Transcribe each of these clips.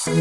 Hello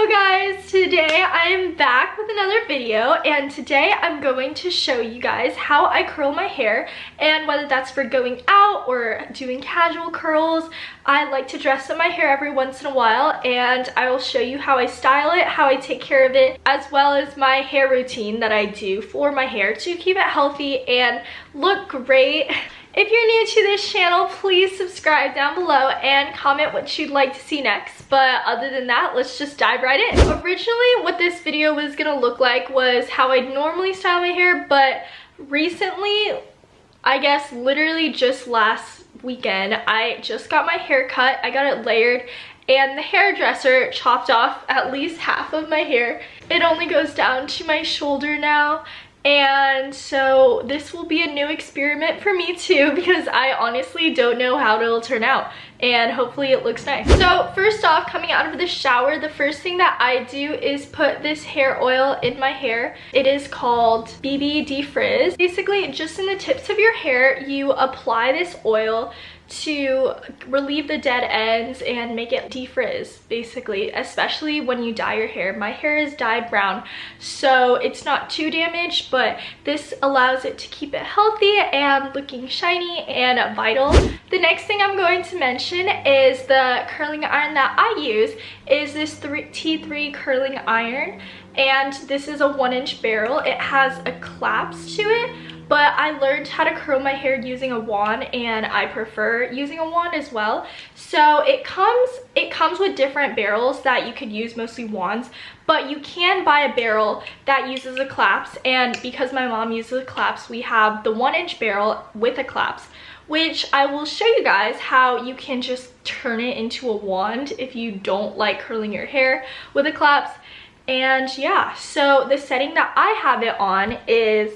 guys, today I am back with another video, and today I'm going to show you guys how I curl my hair, and whether that's for going out or doing casual curls. I like to dress up my hair every once in a while, and I will show you how I style it, how I take care of it, as well as my hair routine that I do for my hair to keep it healthy and look great. If you're new to this channel, please subscribe down below and comment what you'd like to see next. But other than that, let's just dive right in. Originally, what this video was gonna look like was how I normally style my hair, but recently, I guess literally just last weekend, I just got my hair cut. I got it layered, and the hairdresser chopped off at least half of my hair. It only goes down to my shoulder now. And so this will be a new experiment for me too, because I honestly don't know how it'll turn out, and hopefully it looks nice. So first off, coming out of the shower, the first thing that I do is put this hair oil in my hair. It is called BB Defrizz. Basically, just in the tips of your hair, you apply this oil to relieve the dead ends and make it defrizz, basically, especially when you dye your hair. My hair is dyed brown, so it's not too damaged, but this allows it to keep it healthy and looking shiny and vital. The next thing I'm going to mention is the curling iron that I use is this T3 curling iron, and this is a 1-inch barrel. It has a clasp to it, but I learned how to curl my hair using a wand, and I prefer using a wand as well. So it comes with different barrels that you could use, mostly wands, but you can buy a barrel that uses a clasp, and because my mom uses a clasp, we have the 1-inch barrel with a clasp, which I will show you guys how you can just turn it into a wand if you don't like curling your hair with a clasp. And yeah, so the setting that I have it on is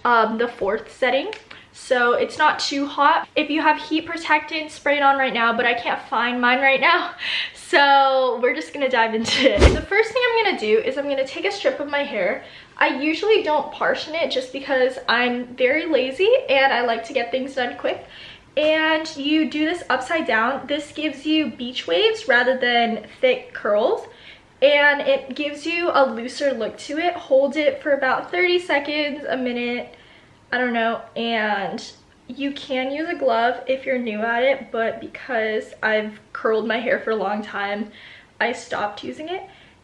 the 4th setting, so it's not too hot. If you have heat protectant, spray it on right now, but I can't find mine right now, so we're just gonna dive into it. The first thing I'm gonna do is I'm gonna take a strip of my hair. I usually don't partition it just because I'm very lazy and I like to get things done quick. And you do this upside down. This gives you beach waves rather than thick curls, and it gives you a looser look to it. Hold it for about 30 seconds, a minute, I don't know, and you can use a glove if you're new at it, but because I've curled my hair for a long time, I stopped using it.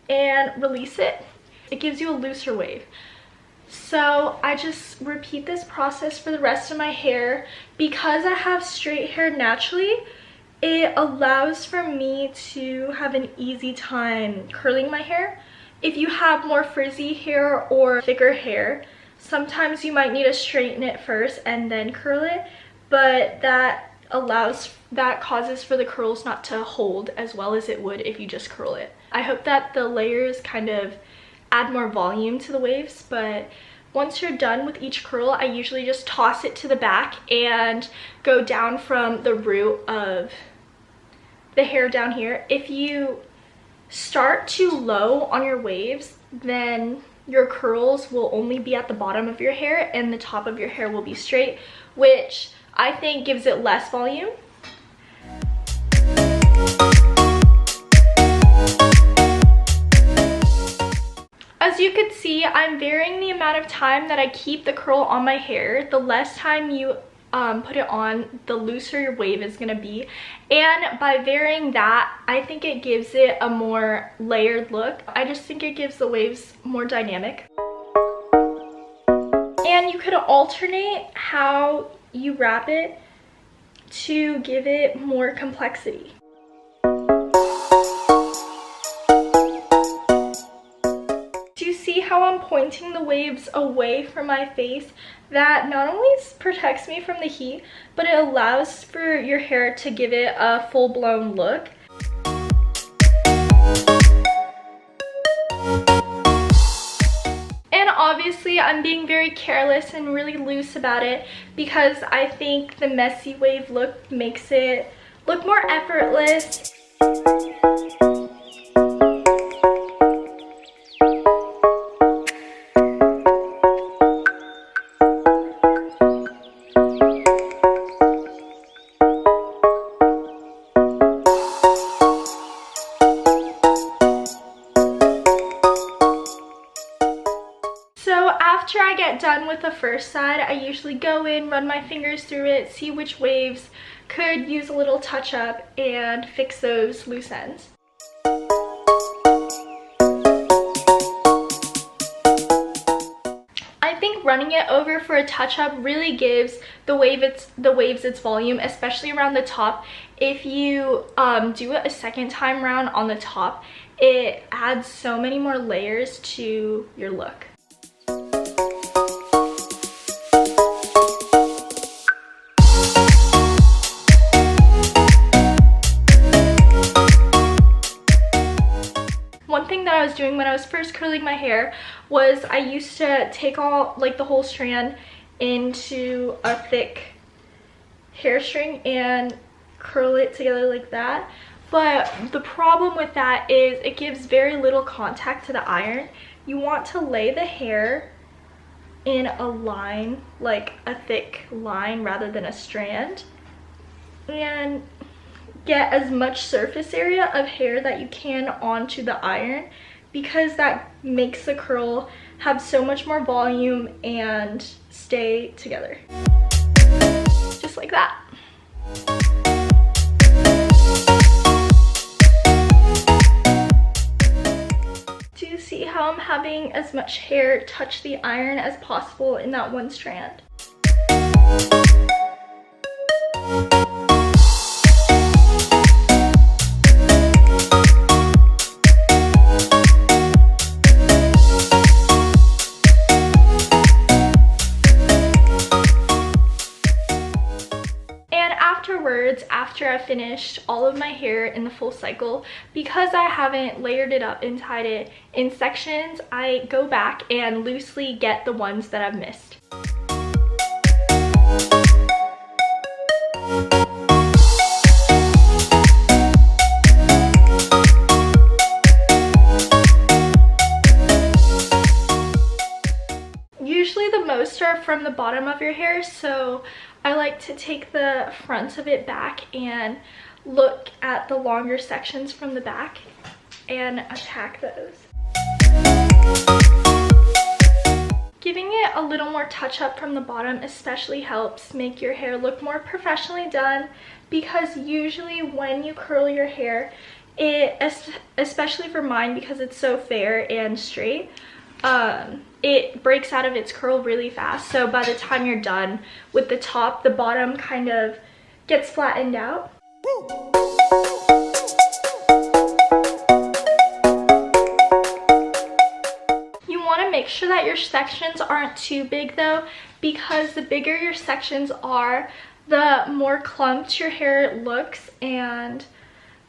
And release it. It gives you a looser wave. So I just repeat this process for the rest of my hair. Because I have straight hair naturally, it allows for me to have an easy time curling my hair. If you have more frizzy hair or thicker hair, sometimes you might need to straighten it first and then curl it, but that causes for the curls not to hold as well as it would if you just curl it. I hope that the layers kind of add more volume to the waves, but once you're done with each curl, I usually just toss it to the back and go down from the root of the hair down here. If you start too low on your waves, then your curls will only be at the bottom of your hair and the top of your hair will be straight, which I think gives it less volume. As you could see, I'm varying the amount of time that I keep the curl on my hair. The less time you put it on, the looser your wave is gonna be, and by varying that, I think it gives it a more layered look. I just think it gives the waves more dynamic. And you could alternate how you wrap it to give it more complexity. Do you see how I'm pointing the waves away from my face? That not only protects me from the heat, but it allows for your hair to give it a full-blown look. And obviously I'm being very careless and really loose about it because I think the messy wave look makes it look more effortless. after I get done with the first side, I usually go in, run my fingers through it, see which waves could use a little touch up, and fix those loose ends. I think running it over for a touch-up really gives the waves its volume, especially around the top. If you do it a second time round on the top, it adds so many more layers to your look. One thing that I was doing when I was first curling my hair was I used to take all, like, the whole strand into a thick hair string and curl it together like that. But the problem with that is it gives very little contact to the iron. You want to lay the hair in a line, like a thick line rather than a strand, and get as much surface area of hair that you can onto the iron, because that makes the curl have so much more volume and stay together. Just like that. Do you see how I'm having as much hair touch the iron as possible in that one strand? After I finished all of my hair in the full cycle, because I haven't layered it up and tied it in sections, I go back and loosely get the ones that I've missed. Usually the most are from the bottom of your hair, so I like to take the front of it back and look at the longer sections from the back and attack those. Giving it a little more touch up from the bottom especially helps make your hair look more professionally done, because usually when you curl your hair, especially for mine because it's so fair and straight, it breaks out of its curl really fast. So by the time you're done with the top, the bottom kind of gets flattened out. You want to make sure that your sections aren't too big though, because the bigger your sections are, the more clumped your hair looks, and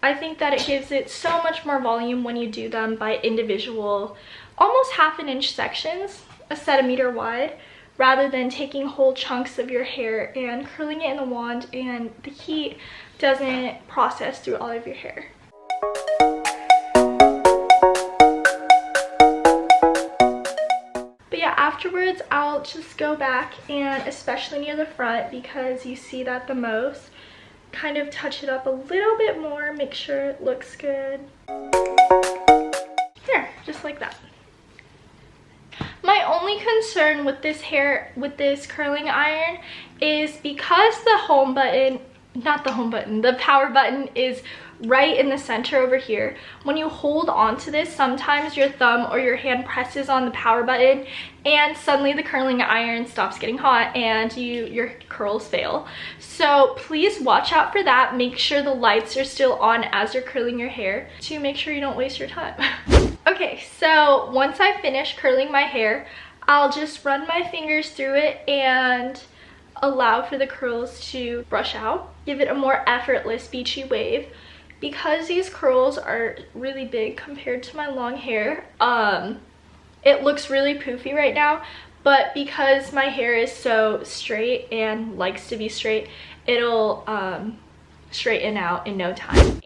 I think that it gives it so much more volume when you do them by individual, almost 1/2 inch sections, a centimeter wide, rather than taking whole chunks of your hair and curling it in the wand, and the heat doesn't process through all of your hair. But yeah, afterwards I'll just go back and, especially near the front because you see that the most, kind of touch it up a little bit more, make sure it looks good. There, just like that. My only concern with this hair, with this curling iron, is because the home button, not the home button, the power button is right in the center over here. When you hold on to this, sometimes your thumb or your hand presses on the power button and suddenly the curling iron stops getting hot and your curls fail. So please watch out for that. Make sure the lights are still on as you're curling your hair to make sure you don't waste your time. Okay, so once I finish curling my hair, I'll just run my fingers through it and allow for the curls to brush out. Give it a more effortless beachy wave. Because these curls are really big compared to my long hair, it looks really poofy right now, but because my hair is so straight and likes to be straight, it'll straighten out in no time.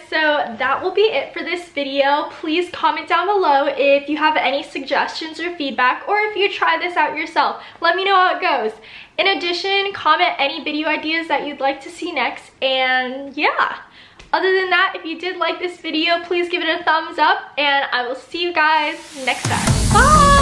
So that will will be it for this video. Please comment down below if you have any suggestions or feedback, or if you try this out yourself. Let me know how it goes. In addition, comment any video ideas that you'd like to see next, and yeah. Other than that, if you did like this video, please give it a thumbs up, and I will see you guys next time. Bye!